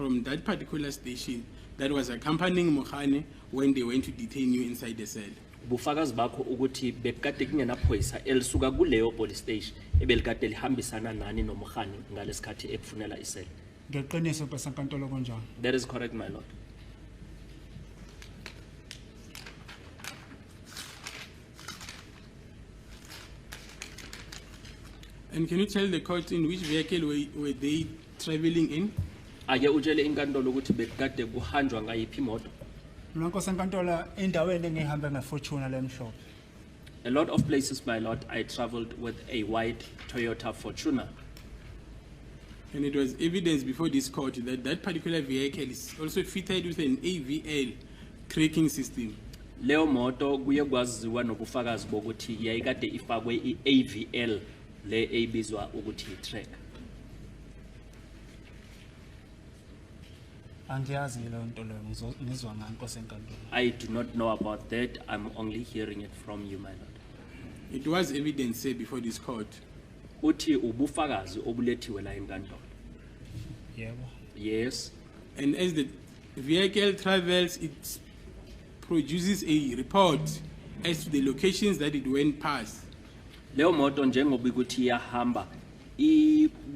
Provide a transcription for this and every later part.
from that particular station that was accompanying Mokhane when they went to detain you inside the cell? Bufakazi bakho ukuthi bekade kungenaphoyisa elisuka kuleyo police station ebelikade lihambisana nani noMokhane ngalesikhathi ekufunela isele. Ngeqiniso kwesenkantolo kunjani? That is correct, my lord. And can you tell the court in which vehicle were they traveling in? Ake utshele inkantolo ukuthi bekade kuhanjwa ngayiphi imoto. Nonke senkantolo endaweni engihambe ngefortuna lemhlophe. A lot of places, my lord, I traveled with a white Toyota Fortuner. And it was evidence before this court that that particular vehicle is also fitted with an AVL tracking system. Leo moto kuye kwaziwa nobufakazi bokuthi yayikade ifakwe i-AVL le ebizwa ukuthi i-track. Angiyazi leyo nto leyo ngizwa ngani senkantolo. I do not know about that. I'm only hearing it from you, my lord. It was evidence said before this court. Uthi ubufakazi obulethiwe la enkantolo. Yebo. Yes. And as the vehicle travels, it produces a report as to the locations that it went past. Leo moto njengoba ukuthi iyahamba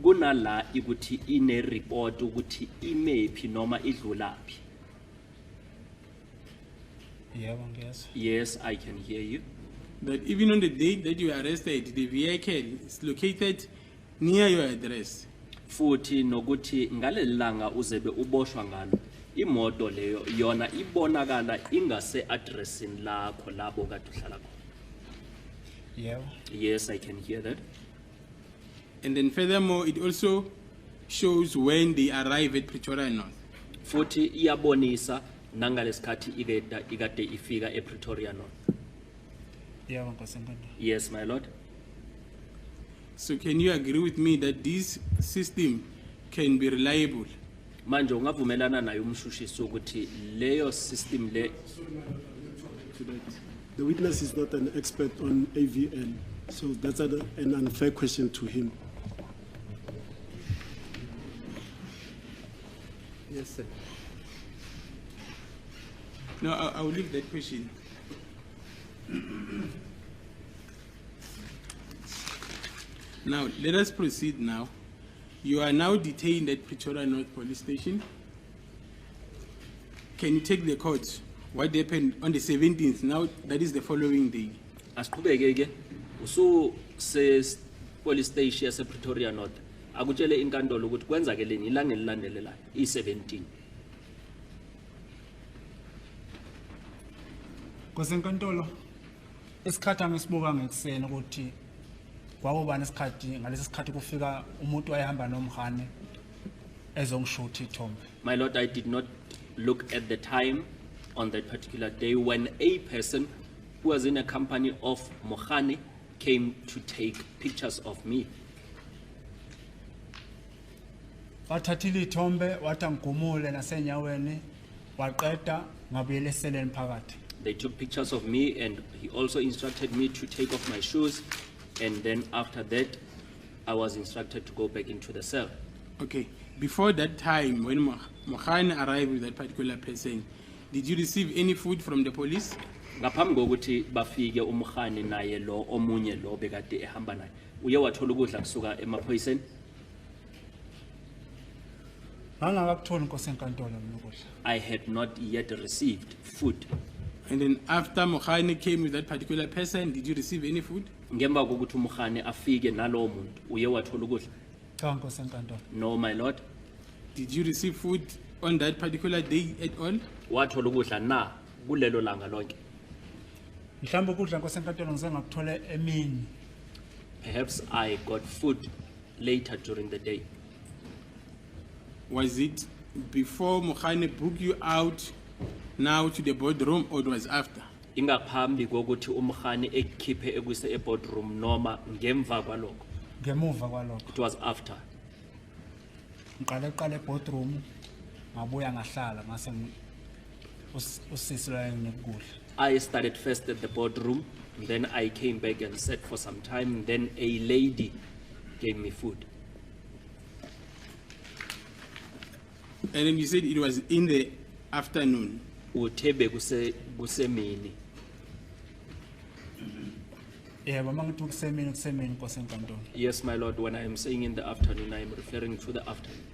kunala ukuthi ine report ukuthi imephi noma idlulaphi. Yebo ngiyezwa. Yes, I can hear you. That even on the date that you were arrested, the vehicle is located near your address. Futhi nokuthi ngalelanga uzebe uboshwa ngalo imoto leyo yona ibonakala ingase addressini lakho labo kade uhlala khona. Yebo. Yes, I can hear that. And then furthermore, it also shows when they arrive at Pretoria North. Futhi iyabonisa nangalesikhathi ikade ifika ePretoria North. Yebo nkosenkantolo. Yes, my lord. So can you agree with me that this system can be reliable? Manje ungavumelana naye umshushisi ukuthi leyo system le. The witness is not an expert on AVL, so that's an unfair question to him. Yes, sir. No, I will leave that question. Now, let us proceed now. You are now detained at Pretoria North Police Station. Can you take the court? What happened on the 17th? Now, that is the following day. Asiqhubeke usu se police station yase Pretoria North. Akutshele inkantolo ukuthi kwenzakeleni ilanga elilandelayo i17. Nkosenkantolo isikhathi angisibuka ngekuseni ukuthi kwakubani isikhathi ngalesi sikhathi kufika umuntu wayehamba noMokhane ezongishuthi ithombe. My lord, I did not look at the time on that particular day when a person who was in a company of Mokhane came to take pictures of me. Wathathile ithombe wathi ngigumule nasenyaweni waqeda ngabuyela eseleni phakathi. They took pictures of me and he also instructed me to take off my shoes, and then after that I was instructed to go back into the cell. Okay, before that time when Mokhane arrived with that particular person, did you receive any food from the police? Ngaphambi kokuthi bafike uMokhane naye lo omunye lo bekade ehamba naye uye wathola ukudla kusuka emaphoyiseni. Ngangakakutholi nkosenkantolo mina ukudla. I had not yet received food. And then after Mokhane came with that particular person, did you receive any food? Ngemva kokuthi uMokhane afike nalowo muntu uye wathola ukudla. Cha nkosenkantolo. No, my lord. Did you receive food on that particular day at all? Wathola ukudla na kulelo langa lonke. Mhlawumbe ukudla nkosenkantolo ngize ngakuthole emini. Perhaps I got food later during the day. Was it before Mokhane booked you out now to the boardroom, or it was after? Ingaphambi kokuthi uMokhane ekhiphe ekwise eboardroom noma ngemva kwalokho. Ngemuva kwalokho. It was after. Ngiqale eboardroom ngabuya ngahlala ngase usisi la ngekudla. I started first at the boardroom, then I came back and sat for some time, then a lady gave me food. And then you said it was in the afternoon. Uthe kusemini. Yebo mangithi kusemini Nkosi enkantolo. Yes, my lord, when I am saying in the afternoon, I am referring to the afternoon.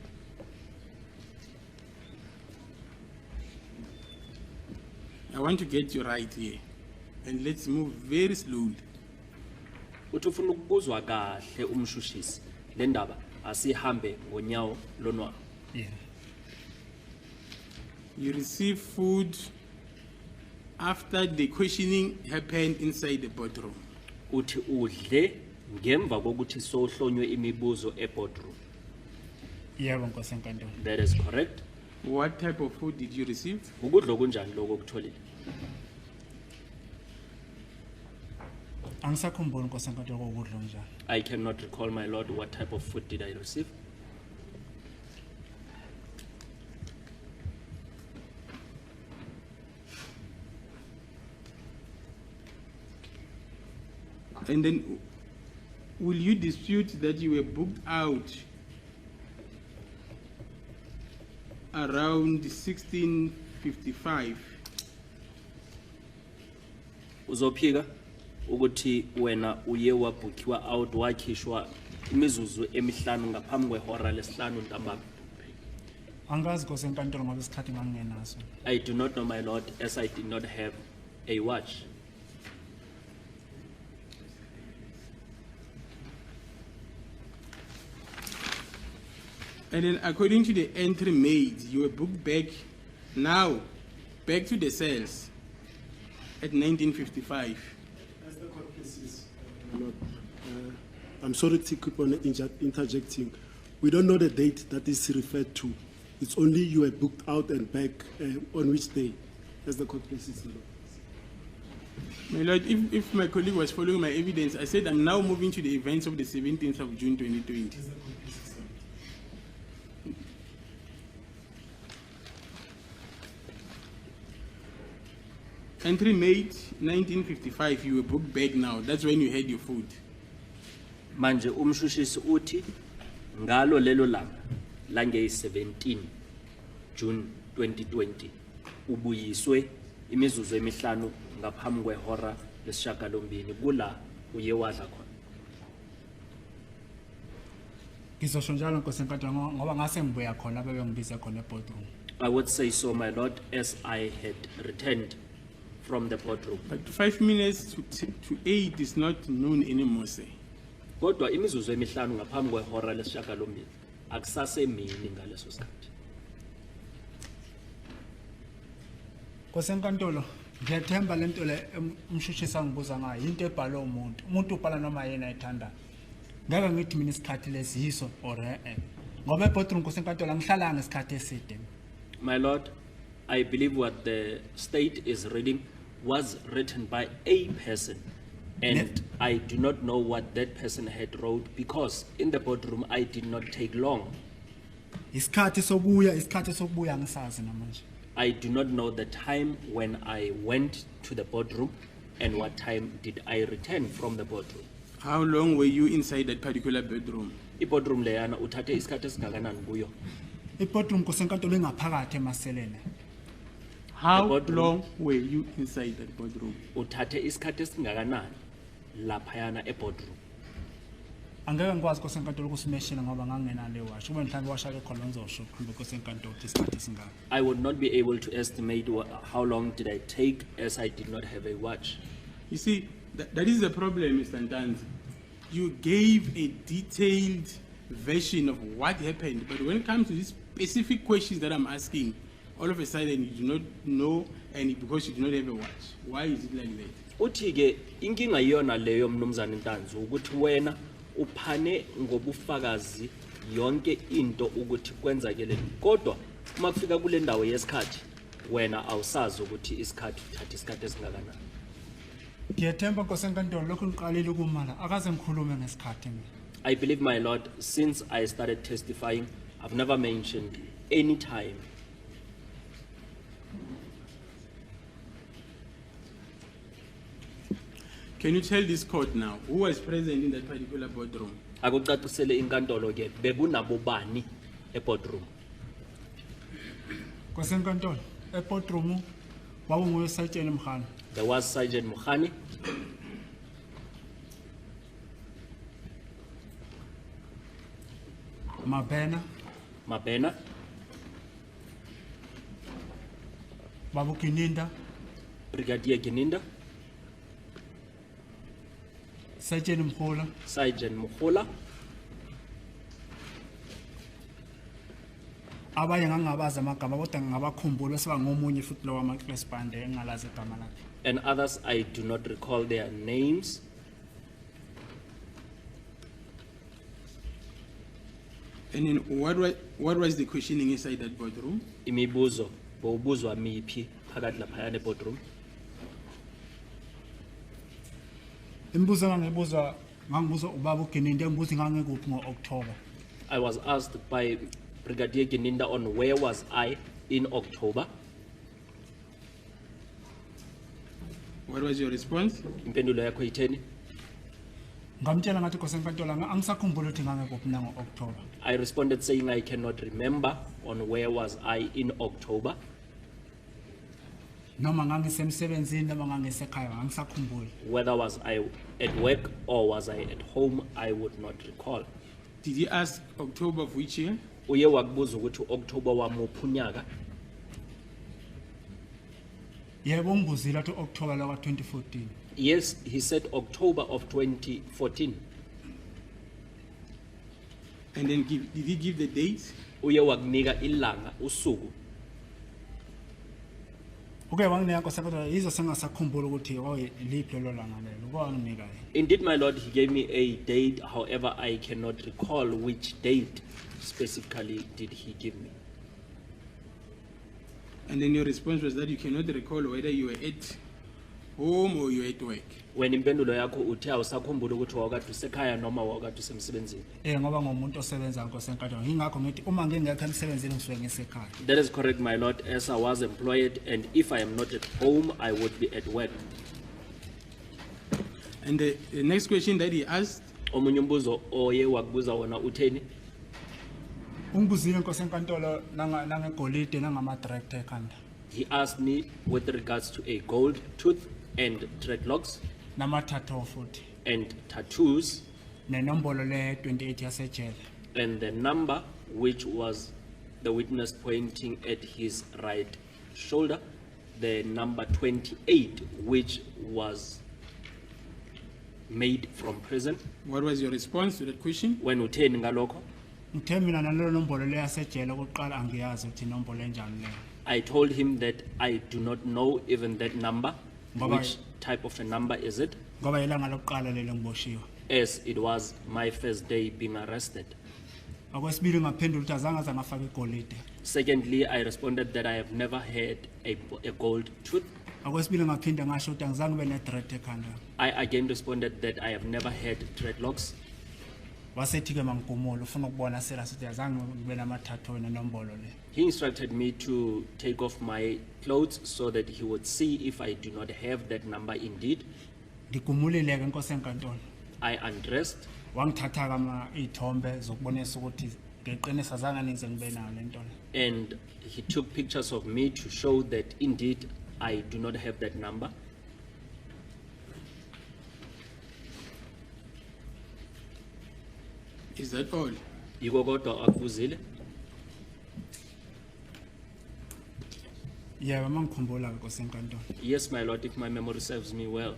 I want to get you right here. And let's move very slowly. Uthi ufuna ukubuzwa kahle umshushisi. Le ndaba asihambe ngonyawo lonwabu. Yeah. You receive food after the questioning happened inside the boardroom. Uthi udle ngemva kokuthi sohlonywe imibuzo boardroom. Yebo Nkosi enkantolo. That is correct. What type of food did you receive? Ukudla okunjani lokho okutholile? Angisakhumbuli Nkosi enkantolo kokudla njani. I cannot recall, my lord, what type of food did I receive. And then, will you dispute that you were booked out around 16:55? Uzophika ukuthi wena uye wabhukiwa out wakhishwa imizuzu emihlanu ngaphambi kwehora lesihlanu ntambama. Angazi Nkosi enkantolo ngoba isikhathi ngangingenaso. I do not know, my lord, as I did not have a watch. And then, according to the entry made, you were booked back to the cells at 19:55. As the court pleases, Lord, I'm sorry to keep on interjecting. We don't know the date that is referred to. It's only you were booked out and back on which day, as the court pleases, Lord. My lord, if my colleague was following my evidence, I said I'm now moving to the events of the 17th of June 2020. Entry made 1955, you were booked back now. That's when you had your food. Manje umshushisi uthi ngalo lelo langa lange 17 June 2020 ubuyiswe imizuzu emihlanu ngaphambi kwehora lesishagalombili kula uye wadla khona. Ngizosho njalo Nkosi enkantolo ngoba ngase ngibuya khona bebengibiza khona eboardroom. I would say so, my lord, as I had returned from the boardroom. But 5 minutes to 8 is not known anymore, sir. Kodwa imizuzu emihlanu ngaphambi kwehora lesishagalombili akusasemini ngaleso sikhathi. Nkosi enkantolo ngiyathemba lento le umshushisi angibuza ngayo into ebhalwe umuntu ubhala noma yena ayithanda. Ngeke ngithi mina isikhathi lesiyiso or ngoba eboardroom Nkosi enkantolo ngihlala ngesikhathi eside. My lord, I believe what the state is reading was written by a person, and I do not know what that person had wrote because in the boardroom I did not take long. Isikhathi sokubuya ngisazi namanje. I do not know the time when I went to the boardroom and what time did I return from the boardroom. How long were you inside that particular bedroom? I-boardroom leyana uthathe isikhathi esingakanani kuyo? Eboardroom Nkosi enkantolo engaphakathi emaseleni. How boardroom. long were you inside that boardroom? Uthathe isikhathi esingakanani laphayana e-boardroom? Angeke ngikwazi Nkosi enkantolo ukusimeshela ngoba ngangingenale wash. Ube mhlawumbe washake khona ngizosho khumbe Nkosi enkantolo isikhathi esingaka. I would not be able to estimate how long did I take as I did not have a watch. You see, that is the problem, Mr. uNtanzi. You gave a detailed version of what happened, but when it comes to these specific questions that I'm asking, all of a sudden you do not know, and because you do not have a watch. Why is it like that? Uthi ke inkinga yiyona leyo mnumzane uNtanzi ukuthi wena uphane ngobufakazi yonke into ukuthi kwenzakele kodwa uma kufika kule ndawo yesikhathi wena awusazi ukuthi isikhathi uthatha isikhathi esingakanani. Ngiyathemba Nkosi enkantolo lokho ngiqalile ukumala akaze ngikhulume ngesikhathi mina. I believe, my lord, since I started testifying, I've never mentioned any time. Can you tell this court now who was present in that particular boardroom? Akucacisele inkantolo ke bekunabo bani e-boardroom. Kosenkantolo, eportroom, wawunguye Sergeant Mkhani. There was Sergeant Mukhani, Mabena, Babu Kininda, Brigadier Gininda, Sergeant Mkhola, Sergeant Mukhola, abanye ngangabazi amagama kodwa ngingabakhumbula bese bangomunye futhi lo wama-class band engalazi igama lakhe. and others I do not recall their names. And then what was the questioning inside that boardroom? Imibuzo, bowubuzwa miphi phakathi laphaya boardroom. Imibuzo engangibuzwa ngangibuzwa ubaba uGininda engibuza ngangekuphi ngo-October. I was asked by Brigadier Gininda on where was I in October. What was your response? Impendulo yakho itheni? Ngamtshela ngathi Kosenkantolo angisakhumbula ukuthi ngangekuphi nango-October. I responded saying I cannot remember on where was I in October. Noma ngangisemsebenzini noma ngangisekhaya angisakhumbuli. Whether was I at work or was I at home, I would not recall. Did he ask October of which year? Uye wakubuza ukuthi October wamuphi unyaka? Yebo ngibuzile athi October la 2014. Yes, he said October of 2014. And then did he give the date? Uye wakunika ilanga usuku. Okay, wanginika Kosenkantolo yizo sengasakhumbula ukuthi liphi lelo langa lelo. Ukwanginika. Indeed, my lord, he gave me a date. However, I cannot recall which date specifically did he give me. And then your response was that you cannot recall whether you were at home or you were at work. When impendulo yakho uthe awusakhumbula ukuthi wawukade usekhaya noma wawukade usemsebenzini. Ngoba ngomuntu osebenza Kosenkantolo ngingakho ngithi uma ngingekho emsebenzini ngisuke ngisekhaya. That is correct, my lord, as I was employed, and if I am not at home, I would be at work. And the next question that he asked, Omunye umbuzo oye wakubuza wona utheni? Ungibuzile Kosenkantolo nangegolide nangama-director ekhanda. He asked me with regards to a gold tooth and dreadlocks Nama-tattoo futhi. and tattoos Nenombolo le 28 yasejele. and the number which was the witness pointing at his right shoulder, the number 28 which was made from prison. what was your response to that question? When utheni ngalokho? Ngithe mina nalelo nombolo le yasejele okokuqala angiyazi ukuthi inombolo enjani leyo. I told him that I do not know even that number. Ngoba- Which type of a number is it? Ngoba ilanga lokuqala lelo ngiboshiwe. As it was my first day being arrested. Okwesibili ngaphendula ukuthi azange aze ngafaka igolide. Secondly, I responded that I have never had a gold tooth. Okwesibili ngaphinde ngasho ukuthi angizange ube ne-dread ekhanda. I again responded that I have never had dreadlocks. Wasethi-ke mangigumule ufuna ukubona serious ukuthi azange ngibe nama-tattoo nenombolo le. He instructed me to take off my clothes so that he would see if I do not have that number indeed. Ngigumulile-ke Nkosenkantolo. I undressed Wangithatha iy'thombe zokubonisa ukuthi ngeqiniso azange nize ngibe nayo le nto le. and he took pictures of me to show that indeed I do not have that number. Is that all? Yiko kodwa akubuzile? Yebo mangikhumbula-ke Nkosenkantolo. Yes, my lord, if my memory serves me well.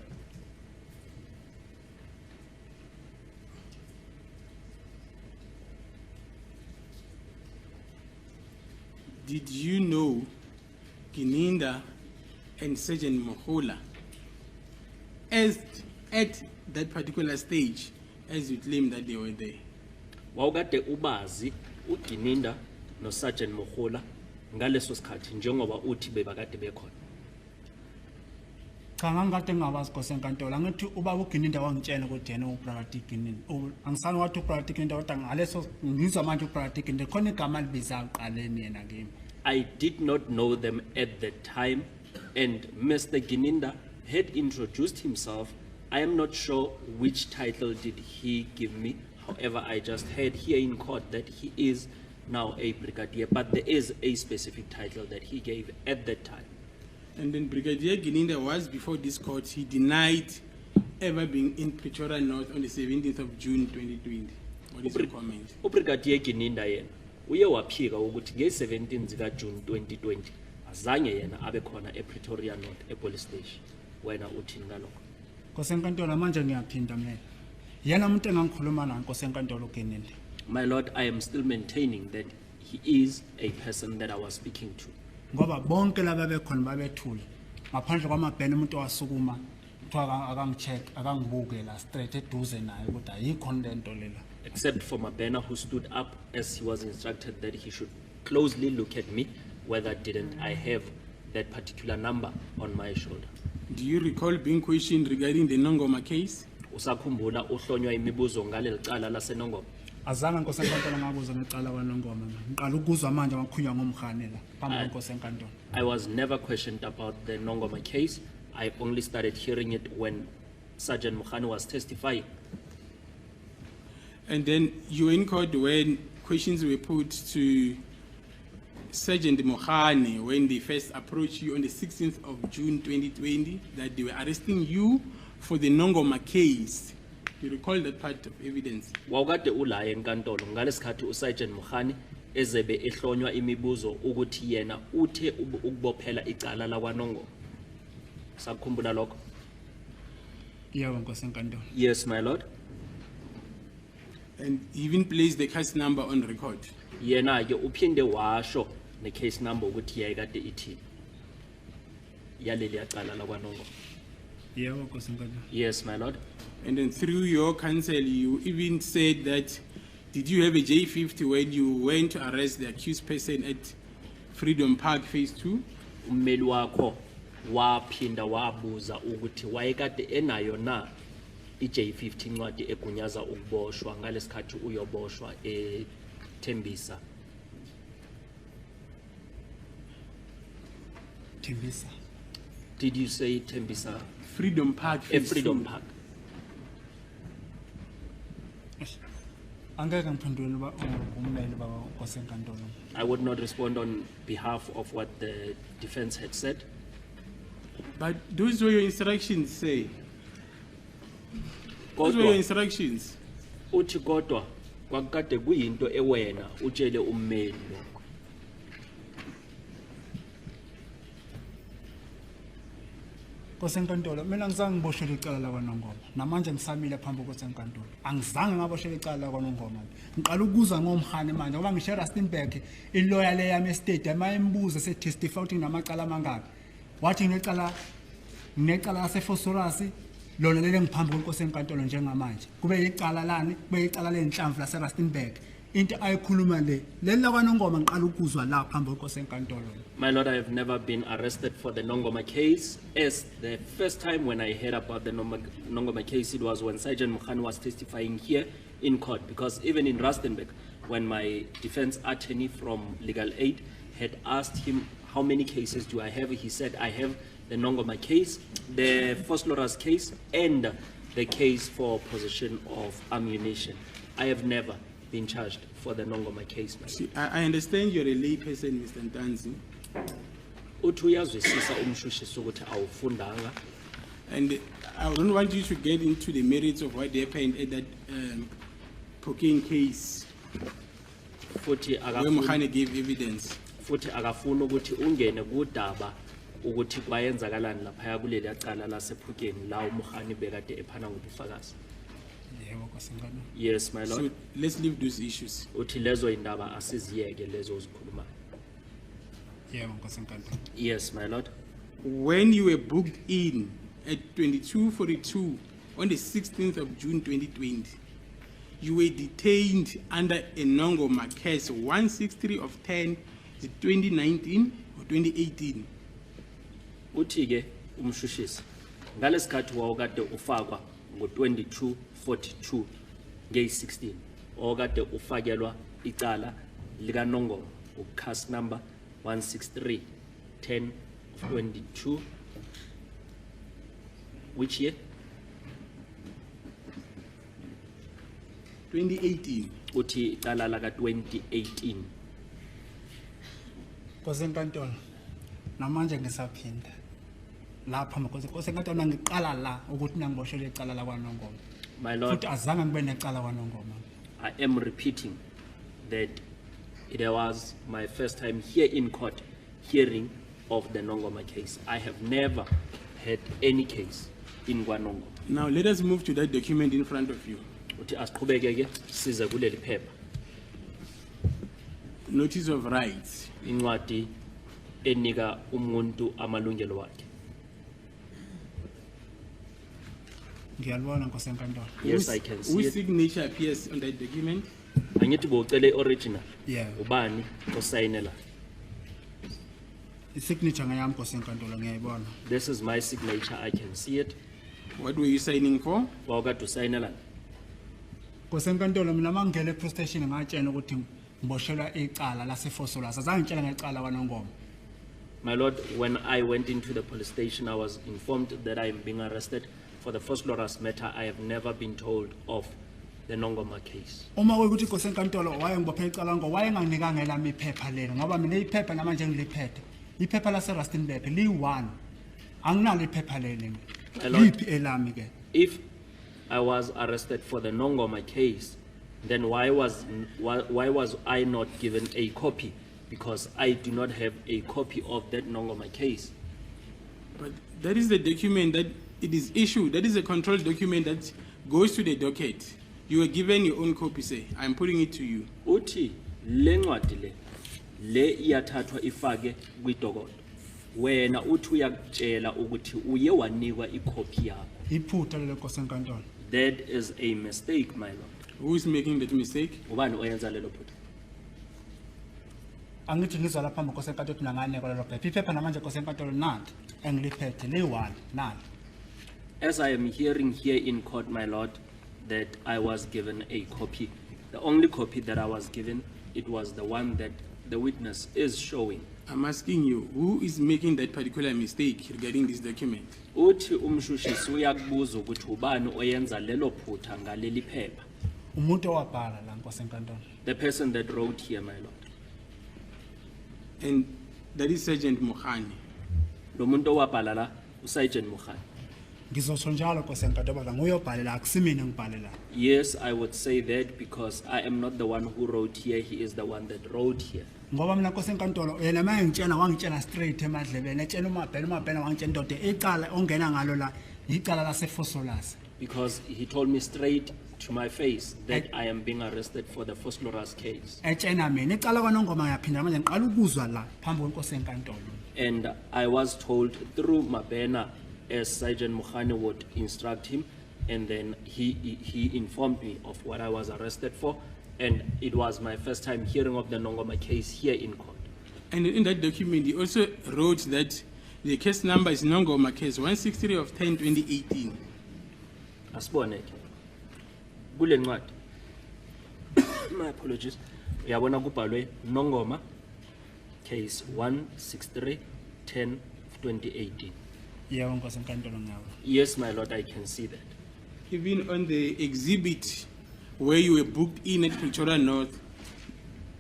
Did you know Gininda and Sergeant Mukhola at that particular stage, as you claim that they were there? Wawukade ubazi uGininda no Sergeant Mukhola ngaleso sikhathi njengoba uthi bebakade bekhona. Cha ngangikade ngingabazi Nkosenkantolo angithi ubaba uGininda wangitshela ukuthi yena uBrigadier Gininda. Angisani wathi uBrigadier Gininda kodwa ngaleso ngizwa manje uBrigadier Gininda khona igama libiza uqaleni yena kimi. I did not know them at that time, and Mr. Gininda had introduced himself. I am not sure which title did he give me. However, I just heard here in court that he is now a brigadier, but there is a specific title that he gave at that time. And then Brigadier Gininda was before this court, he denied ever being in Pretoria North on the 17th of June 2020. What is your comment? Ubrigadier Gininda yena uye waphika ukuthi nge-17 zika June 2020 azange yena abe khona ePretoria North epolice station. Wena uthini ngalokho? Nkosi enkantolo manje ngiyaphinda mina. Yena umuntu engangikhuluma naye Nkosi enkantolo ugenile. My Lord, I am still maintaining that he is a person that I was speaking to. Ngoba bonke laba bekhona babethule. Ngaphandle kwamabhene umuntu wasukuma kuthiwa akangicheck akangibuke la straight eduze naye ukuthi ayikho lento lela. Except for Mabena, who stood up as he was instructed that he should closely look at me, whether didn't I have that particular number on my shoulder. Do you recall being questioned regarding the Nongoma case? Usakhumbula uhlonywa imibuzo ngaleli cala laseNongoma? Azange Nkosi enkantolo ngabuza ngecala kwaNongoma mina. Ngiqala ukuzwa manje ngakhunywa ngomkhane la phambi kweNkosi enkantolo. I was never questioned about the Nongoma case. I only started hearing it when Sergeant Mukhani was testifying. And then you were in court when questions were put to Sergeant Mohane when they first approached you on the 16th of June 2020 that they were arresting you for the Nongoma case. You recall that part of evidence? Wawukade ula enkantolo ngalesikhathi uSergeant Mukhani ezebe ehlonywa imibuzo ukuthi yena uthe ukubophela icala la kwaNongoma. Sakhumbula lokho? Yebo Nkosi enkantolo. Yes, my Lord. And he even placed the case number on record. Yena ke uphinde washo ne case number ukuthi yayikade ithi yaleli yacala la kwaNongoma. Yebo Nkosi enkantolo. Yes, my Lord. And then through your counsel, you even said that, did you have a J50 when you went to arrest the accused person at Freedom Park Phase 2? Ummeli wakho waphinda wabuza ukuthi wayekade enayo na iJ50 incwadi egunyaza ukuboshwa ngalesikhathi uyoboshwa eThembisa. Thembisa. Did you say Thembisa? Freedom Park Phase Freedom 2. Park. Angeke ngiphendule ummeli baba Nkosi enkantolo. I would not respond on behalf of what the defense had said. But those were your instructions, say. Those were your Kodwa instructions. uthi kodwa kwakade kuyinto ewena utshele ummeli lokho. Nkosi enkantolo mina ngizange ngiboshele icala la kwaNongoma. Namanje ngisamile phambi kweNkosi enkantolo. Angizange ngaboshele icala la kwaNongoma. Ngiqala ukuzwa ngomkhane manje ngoba ngisho Rustenburg ilawyer le yami estate amayembuza se testify ukuthi nginamacala amangaki. Wathi nginecala lasephosphorus lona lele ngiphambi kweNkosi enkantolo njengamanje. Kube icala lani, kube icala lenhlamvu lase Rustenburg. Into ayikhuluma le la kwaNongoma ngiqala ukuzwa la phambi kweNkosi enkantolo. My Lord, I have never been arrested for the Nongoma case. As the first time when I heard about the Nongoma case, it was when Sergeant Mukhani was testifying here in court. Because even in Rustenburg, when my defense attorney from Legal Aid had asked him, how many cases do I have? He said, I have the Nongoma case, the phosphorus case, and the case for possession of ammunition. I have never been charged for the Nongoma case. See, I understand you're a lay person, Mr. Ntanzi, Uthi uyazwisisa umshushisi ukuthi awufundanga. and I don't want you to get into the merits of what happened at that cocaine case Futhi where Mohane gave evidence. akafuna ukuthi ungene kudaba ukuthi kwayenzakalani lapha kuleli yacala lasephukeni la uMukhani bekade ephana ngobufakazi. Yebo Nkosi enkantolo. Yes, my So Lord. let's leave those issues. Uthi lezo indaba asiziyeke lezo zikhuluma. Yebo Nkosi enkantolo. Yes, my Lord. When you were booked in at 2242 on the 16th of June 2020, you were detained under a Nongoma case 163 of 10, 2019 or 2018. Uthi ke umshushisi ngalesikhathi wawukade ufakwa ngo-2242 ngeyi-16 owakade ufakelwa icala likaNongoma ucase number 163 10 of 22 which year? 2018. uthi icala laka 2018. Nkosi enkantolo namanje ngisaphinda lapha nkosi enkantolo ngiqala la ukuthi nangiboshele icala la kwaNongoma My Lord, futhi azange ngibe necala kwaNongoma. I am repeating that it was my first time here in court hearing of the Nongoma case. I have never had any case in kwaNongoma. Now let us move to that document in front of you. Uthi asiqhubeke ke size kuleli phepha. Notice of rights. Incwadi enika umuntu amalungelo wakhe. Ngiyalibona nkosi enkantolo. Yes, I can see Whose it. signature appears on that document? Angithi bocele original. Yeah. Ubani osayinela? I-signature ngayami nkosi enkantolo ngiyayibona. This is my signature. I can see it. What were you signing for? Wawukade usayinela. Nkosi enkantolo mina mangingena e-police station ngatshela ukuthi ngiboshelwa icala laseFosolasa. Azange ngitshela ngecala kwaNongoma. My Lord, when I went into the police station, I was informed that I am being arrested for the first glorious matter. I have never been told of the Nongoma case. Uma ukuthi nkosi enkantolo wayengibophe icala ngo wayenganginikanga elami iphepha lelo ngoba mina iphepha namanje ngiliphethe. Iphepha laseRustenburg li1. Anginalo iphepha lelo. My Lord, Liphi elami ke? if I was arrested for the Nongoma case, then why was I not given a copy? Because I do not have a copy of that Nongoma case. But that is the document that it is issued. That is a controlled document that goes to the docket. You were given your own copy, say. I'm putting it to you. Uthi le ncwadi le iyathathwa ifake kwidokodo. Wena uthi uyakutshela ukuthi uye wanikwa icopy yakho. Iphutha lelo nkosi enkantolo. That is a mistake, my Lord. Who is making that mistake? Ubani oyenza lelo phutha? Angithi ngizwa lapha nkosi enkantolo ukuthi nanganeko lelo phepha. Iphepha namanje nkosi enkantolo nathi engiliphethe li1 nalo. As I am hearing here in court, my Lord, that I was given a copy. The only copy that I was given, it was the one that the witness is showing. I'm asking you, who is making that particular mistake regarding this document? Uthi umshushisi uyakubuza ukuthi ubani oyenza lelo phutha ngaleli phepha. Umuntu owabhala la nkosi enkantolo. The person that wrote here, my Lord. And that is Sergeant Mokhane. Lo muntu owabhala la uSergeant Mokhane. Ngizosho njalo nkosi enkantolo la nguyobhalela akusimina ngibhalela. Yes, I would say that because I am not the one who wrote here, he is the one that wrote here. Ngoba mina nkosi enkantolo yena mangitshela wangitshela straight emadlebeni etshela umabhena wangitshela indoda icala ongena ngalo la icala laseFosolasa. Because he told me straight to my face that I am being arrested for the first glorious case. Etshena mina icala kwaNongoma ngiyaphinda manje ngiqala ukuzwa la phambi kwenkosi enkantolo. And I was told through Mabena, as Sergeant Mokhane would instruct him, and then he informed me of what I was arrested for, and it was my first time hearing of the Nongoma case here in court. And in that document, he also wrote that the case number is Nongoma case 163 of 10/2018. Asibone ke. Kule ncwadi. My apologies. Uyabona kubhalwe Nongoma case 163 10/2018. Yebo nkosi enkantolo ngawo. Yes, my Lord, I can see that. Even on the exhibit where you were booked in at Pretoria North,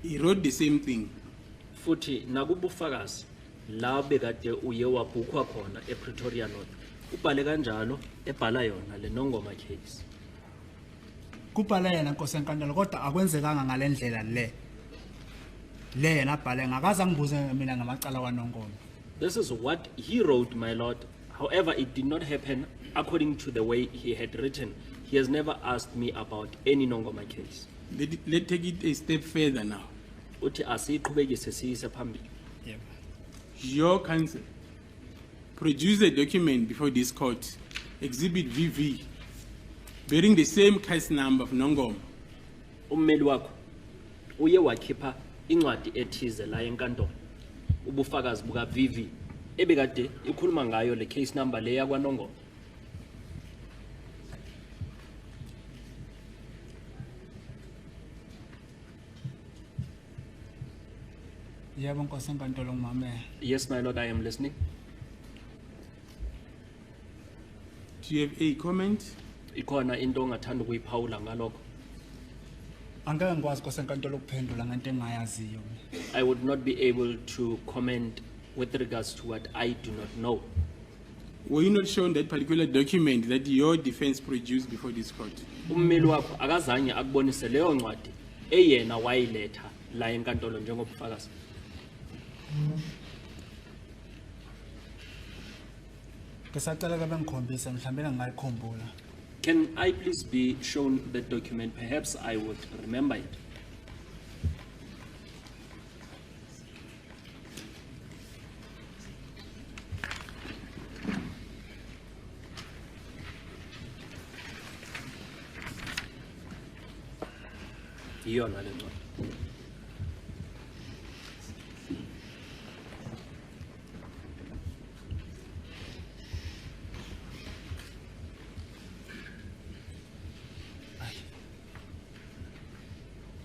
he wrote the same thing. Futhi nakubufakazi la bekade uye wabhukhwa khona ePretoria North. Ubhale kanjalo ebhala yona le Nongoma case. Kubhala yena nkosi enkantolo kodwa akwenzekanga ngalendlela le. Le yena abhale ngakaza ngibuze mina ngamacala kwaNongoma. This is what he wrote, my Lord. However, it did not happen according to the way he had written. He has never asked me about any Nongoma case. Let's take it a step further now. Uthi asiqhubekise siyise phambili. Yebo. Your counsel produced a document before this court, Exhibit VV, bearing the same case number of Nongoma. Ummeli wakho uye wakhipha incwadi ethize la enkantolo. Ubufakazi buka VV ebekade ikhuluma ngayo le case number le yakwaNongoma. Yebo nkosi enkantolo ngimamela. Yes, my Lord, I am listening. Do you have a comment? Ikhona into ongathanda ukuyiphawula ngalokho? Angeke ngikwazi kosenkantolo ukuphendula ngento engayaziyo. I would not be able to comment with regards to what I do not know. Were you not shown that particular document that your defense produced before this court? Ummeli wakho akazange akubonise leyo ncwadi eyena wayiletha la enkantolo njengobufakazi. Ngisacela ke bengikhombise mhlawumbe ngingayikhumbula. Can I please be shown the document? Perhaps I would remember it. Iyona le ncwadi.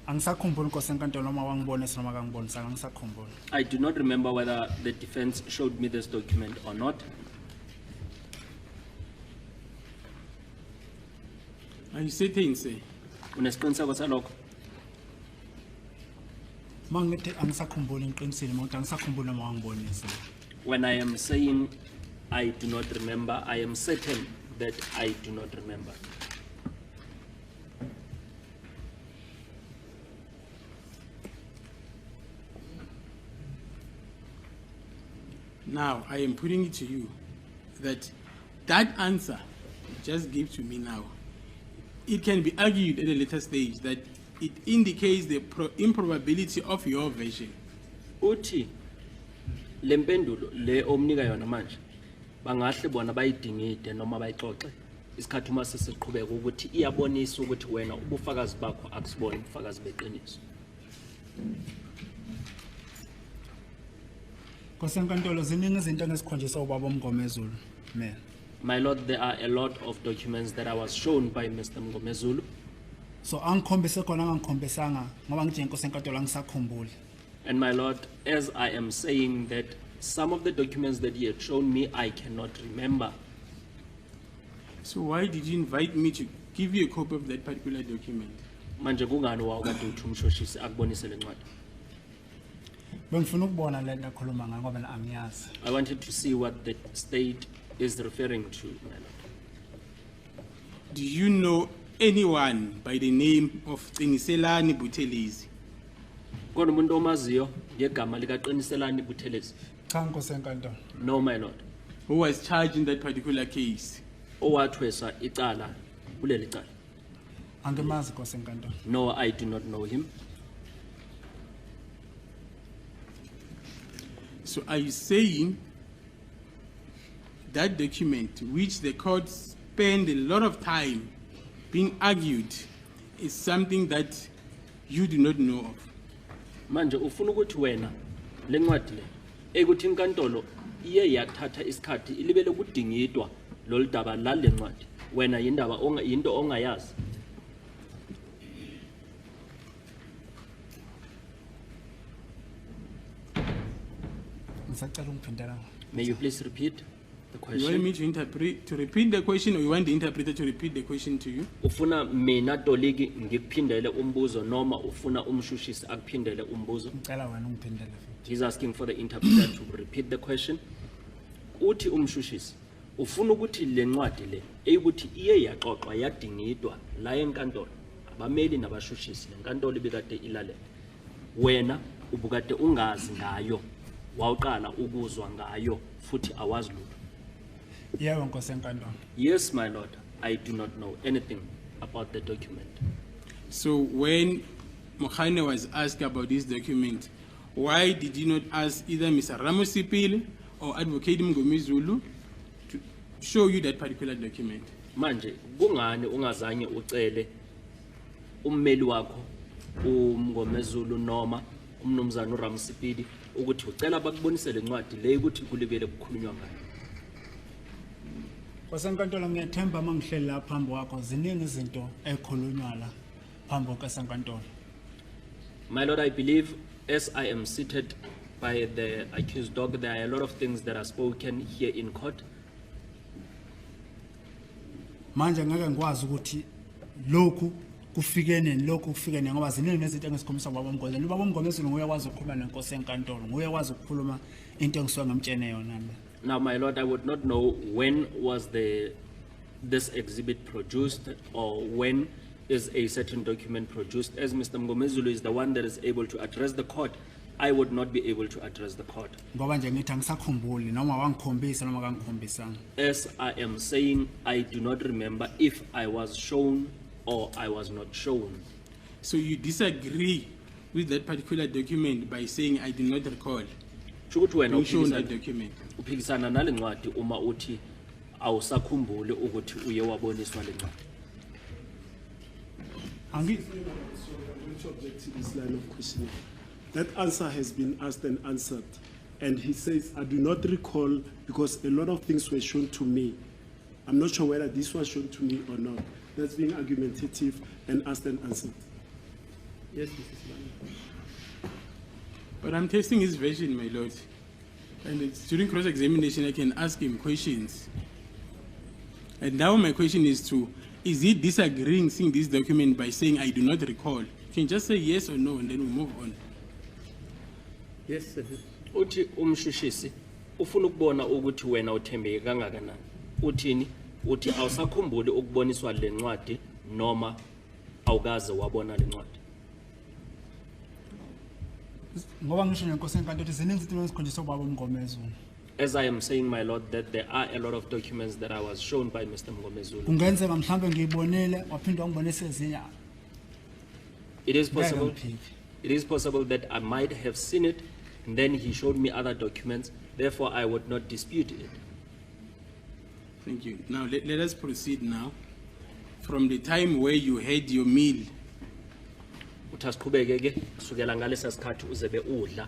Angisakhumbula kosenkantolo noma wangibonisa noma kangibonisa angisakhumbula. I do not remember whether the defense showed me this document or not. Are you certain, sir? Unesiqiniseko salokho? Mangithi angisakhumbula ngiqinisile manje angisakhumbula noma wangibonisa. When I am saying I do not remember, I am certain that I do not remember. Now, I am putting it to you that that answer you just gave to me now, it can be argued at a later stage that it indicates the improbability of your version. Uthi lempendulo le omnika yona manje bangahle bona bayidingide noma bayixoxe isikhathi uma sesiqhubeka ukuthi iyabonisa ukuthi wena ubufakazi bakho akusibona ubufakazi beqiniso. Kosenkantolo ziningi izinto engisikhonjiswa ubaba uMngomezulu. Man. My Lord, there are a lot of documents that I was shown by Mr. Mngomezulu. So angikhombise khona angikhombisanga ngoba ngithi inkosenkantolo angisakhumbuli. And my Lord, as I am saying that some of the documents that he had shown me, I cannot remember. So why did you invite me to give you a copy of that particular document? Manje kungani wawukade uthi umshushisi akubonise le ncwadi? Bengifuna ukubona le nto akhuluma ngayo ngoba angiyazi. I wanted to see what the state is referring to, my Lord. Do you know anyone by the name of Qiniselani Buthelezi? Kodwa umuntu omaziyo ngegama likaQiniselani Buthelezi? Cha nkosenkantolo. No, my Lord. Who was charged in that particular case? Owathweswa icala kuleli cala? Angimazi nkosenkantolo. No, I do not know him. So are you saying that document, which the court spent a lot of time being argued, is something that you do not know of? Manje ufuna ukuthi wena le ncwadi le ekuthi inkantolo iye yathatha isikhathi ilibele kudingidwa loludaba la le ncwadi wena yindaba into ongayazi? Ngisacela ungiphindela. May you please repeat the You want me question? to repeat the question, or you want the interpreter to repeat the question to you? Ufuna mina Toliki ngikuphindele umbuzo noma ufuna umshushisi akuphindele umbuzo? Ngicela wena ungiphindele. He's asking for the interpreter to repeat the question. Uthi umshushisi ufuna ukuthi le ncwadi le eyukuthi iye yaxoxwa yadingidwa la enkantolo abameli nabashushisi lenkantolo ibikade ilalele wena ubukade ungazi ngayo wawuqala ukuzwa ngayo futhi awazi lutho? Yebo nkosenkantolo. Yes, my Lord, I do not know anything about the document. So when Mokhane was asked about this document, why did you not ask either Mr. Ramosipile or Advocate Mngomezulu to show you that particular document? Manje kungani ungazange ucele ummeli wakho uMngomezulu noma umnumzana uRamosipile ukuthi ucela bakubonise le ncwadi le ukuthi kulibele kukhulunywa ngayo? Kosenkantolo ngiyathemba mangihleli la phambi kwakho ziningi izinto ekhulunywa la phambi kosenkantolo. My Lord, I believe as I am seated by the accused dog, there are a lot of things that are spoken here in court. Manje ngeke ngikwazi ukuthi lokhu kufikene lokhu kufikene ngoba ziningi nezinto engisikhombisa ubaba uMgomezulu. Ubaba uMgomezulu nguye wazi ukukhuluma nenkosi enkantolo, nguye wazi ukukhuluma into engisuka ngamtshene yona. Now, my lord, I would not know when was this exhibit produced or when is a certain document produced. As Mr. Mgomezulu is the one that is able to address the court, I would not be able to address the court. Ngoba nje ngithi angisakhumbuli noma wangikhombisa noma kangikhombisanga. As I am saying, I do not remember if I was shown or I was not shown. So you disagree with that particular document by saying I did not recall Shukuthi wena being shown that document. uphikisana nale ncwadi uma uthi awusakhumbuli ukuthi uye waboniswa le ncwadi. Which object to this line of questioning? That answer has been asked and answered. And he says, I do not recall because a lot of things were shown to me. I'm not sure whether this was shown to me or not. That's being argumentative and asked and answered. Yes, Mrs. Lane. But I'm testing his version, my lord. And it's during cross-examination, I can ask him questions. And now my question is is he disagreeing seeing this document by saying I do not recall? You can just say yes or no and then we move on. Yes, sir. Uthi umshushisi ufuna ukubona ukuthi wena uthembeke kangakanani. Uthini? Uthi awusakhumbuli ukuboniswa le ncwadi noma awukaze wabona le ncwadi. Ngoba ngisho nenkosi enkantolo ziningi izinto ezikhonjiswa ubaba uMgomezulu. As I am saying, my lord, that there are a lot of documents that I was shown by Mr. Mgomezulu. Kungenzeka mhlambe ngiyibonele waphinde wangibonisa ezinye. It is possible. Ngeke It is possible that I might have seen it, and then he showed me other documents. Therefore, I would not dispute it. Thank you. Now let us proceed now. From the time where you had your meal, Utasiqhubeke ke kusukela ngalesa sikhathi uzebe udla.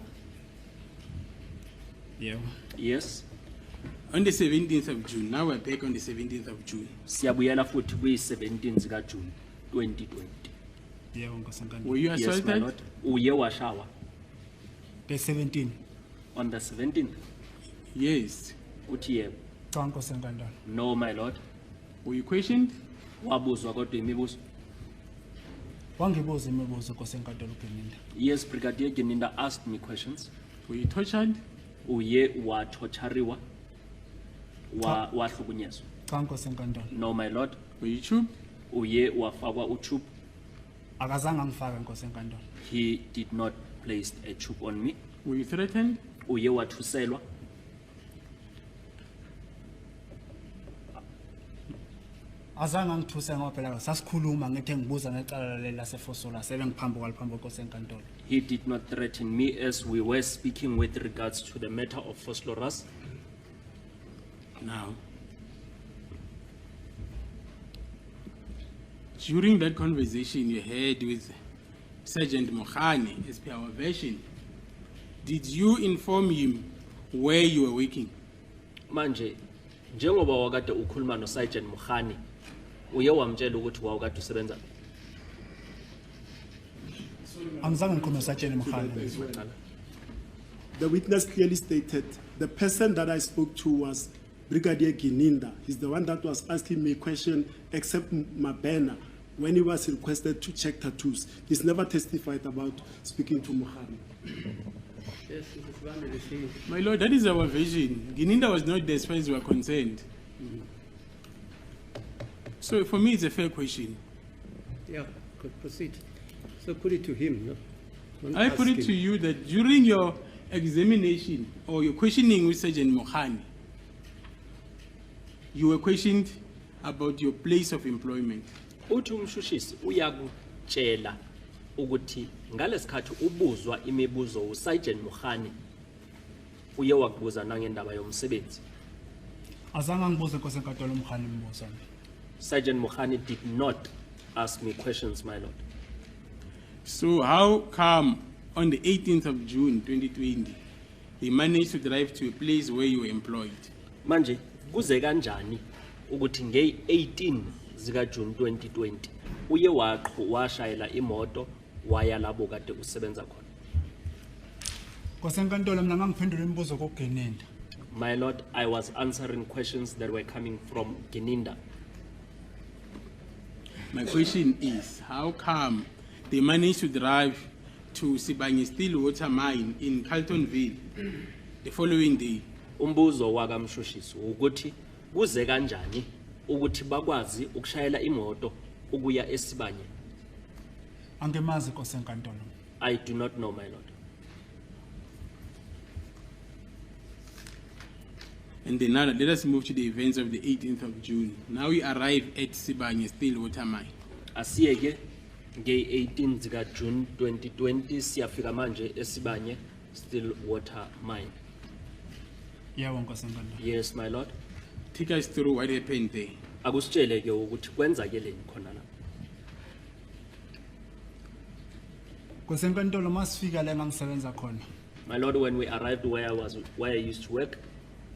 Yebo. Yes. on the 17th of June, now we're back on the 17th of June. Siyabuyela futhi kwi-17 zika June 2020. Yebo nkosi enkantolo. Were you Yes, my assaulted? lord. Uye washawa The 17. on the 17th. Yes. Uthi yebo. Cha nkosi enkantolo. No, my lord. Were you questioned? Wabuzwa kodwa imibuzo. Wangibuza imibuzo nkosi enkantolo uGeninda. Yes, Brigadier Geninda asked me questions. Were you tortured? Uye watorchariwa wahlukunyezwa. Cha nkosi enkantolo. No, my lord. Were you chubed? Uye wafakwa utube. Akazange angifake nkosi enkantolo. He did not place a tube on me. Were you threatened? Uye wathuselwa. Azange angithuse ngoba phela sasikhuluma ngithi ngibuza ngecala leli laseFosola sebengiphambuka laphambi kwenkosi enkantolo. He did not threaten me as we were speaking with regards to the matter of Fosloras. Now, during that conversation you had with Sergeant Mokhane, as per our version, did you inform him where you were working? Manje, njengoba wakade ukhuluma no Sergeant Mokhane, uye wamtshela ukuthi wawukade usebenza. Angizange ngikhulume noSatsheni Mokhane. The witness clearly stated the person that I spoke to was Brigadier Geninda. He's the one that was asking me a question, except Mabena, when he was requested to check tattoos. He's never testified about speaking to Mokhane. Yes, Mrs. Lane, listening. My lord, that is our version. Gininda was not there as far as we are concerned. So for me, it's a fair question. Yeah, could proceed. So put it to him, no? Don't I put ask it to him. you that during your examination or your questioning with Sergeant Mokhane, you were questioned about your place of employment. Uthi umshushisi uyakutshela ukuthi ngalesikhathi ubuzwa imibuzo uSergeant Mokhane uye wakubuza nangendaba yomsebenzi. Azange angibuze nkosi enkantolo uMokhane imibuzo. Sergeant Mokhane did not ask me questions, my lord. So how come on the 18th of June 2020, he managed to drive to a place where you were employed? Manje kuze kanjani ukuthi nge-18 zika June 2020 uye washayela imoto waya labo kade usebenza khona? Nkosi enkantolo mina ngangiphendula imibuzo koGeninda. My lord, I was answering questions that were coming from Geninda. My question is, how come they managed to drive to Sibanye Stillwater mine in Carltonville the following day? Umbuzo waka umshushisi ukuthi kuze kanjani ukuthi bakwazi ukushayela imoto ukuya eSibanye. Angemazi Nkosi enkantolo. I do not know, my lord. And then now let us move to the events of the 18th of June. Now we arrive at Sibanye Stillwater mine. Asiyeke nge-18 zika June 2020 siyafika manje eSibanye Stillwater mine. Yebo Nkosi enkantolo. Yes, my lord. Take us through what happened there. Akusitshele ke ukuthi kwenzakeleni khona la. Nkosi enkantolo masifika la engangisebenza khona. My lord, when we arrived where I used to work,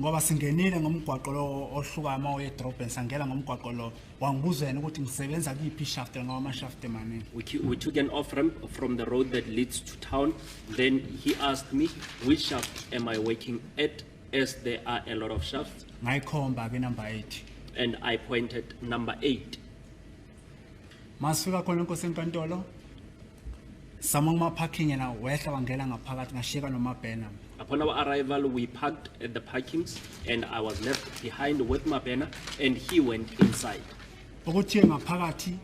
Ngoba singenile ngomgwaqo lo ohluka ama edrobheni sangela ngomgwaqo lo wangibuza yena ukuthi ngisebenza kuyiphi shaft ngoba ama shaft emaningi. we took an off ramp from the road that leads to town. Then he asked me, which shaft am I working at, as there are a lot of shafts, Ngayikhomba ke number 8. and I pointed number 8. Masifika khona Nkosi enkantolo sama kuma parking yena wehla wangela ngaphakathi ngashiyeka nomabhena. Upon our arrival, we parked at the parkings, and I was left behind with my banner, and he went inside. Ukuthi ngaphakathi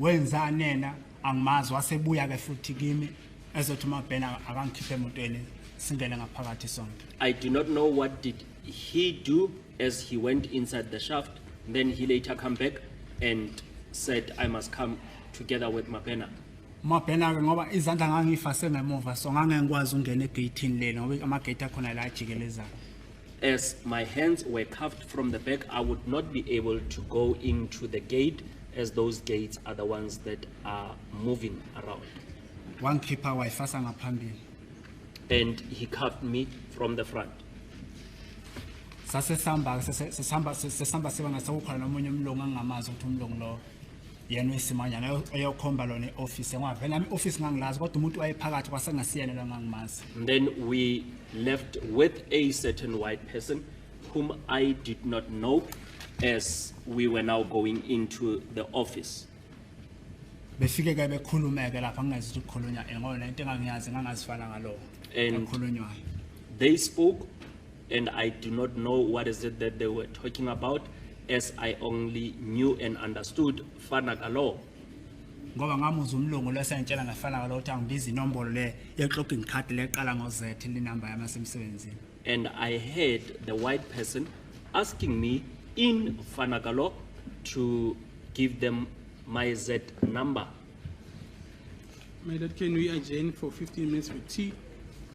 wenzani yena angimazi wasebuya ke futhi kimi ezothi umabhena akangikhiphe emotweni singene ngaphakathi sonke. I do not know what did he do as he went inside the shaft. Then he later come back and said, I must come together with my banner. Umabhena ke ngoba izandla ngangifase ngemuva so ngangengikwazi ungena egateini lena ngoba amagate akhona la ajikelezayo. As my hands were cuffed from the back, I would not be able to go into the gate, as those gates are the ones that are moving around. Wangikhipha wayifasa ngaphambili. And he cuffed me from the front. Sasesamba siba ngasekukhona nomunye umlungu angamazi ukuthi umlungu lo yena wesimanyana eyokhomba lona eoffice ngavela nami office ngangilazi kodwa umuntu wayephakathi kwasengasiyena lo ngangimazi. And then we left with a certain white person whom I did not know, as we were now going into the office. Befike ke bekhulumeke lapha ngingazi ukuthi ukukhulunywa ngona into engangiyazi ngangazifana ngalo. And Ekhulunywayo. they spoke, and I do not know what is it that they were talking about, as I only knew and understood fana kalo. Ngoba ngamuzwa umlungu lesentshela ngafana ngalo ukuthi angibiza inombolo le ye-clogging card leqala ngo-Z le number yami yasemsebenzini. And I heard the white person asking me in Fanagalo to give them my Z number. My lord, can we adjourn for 15 minutes for tea?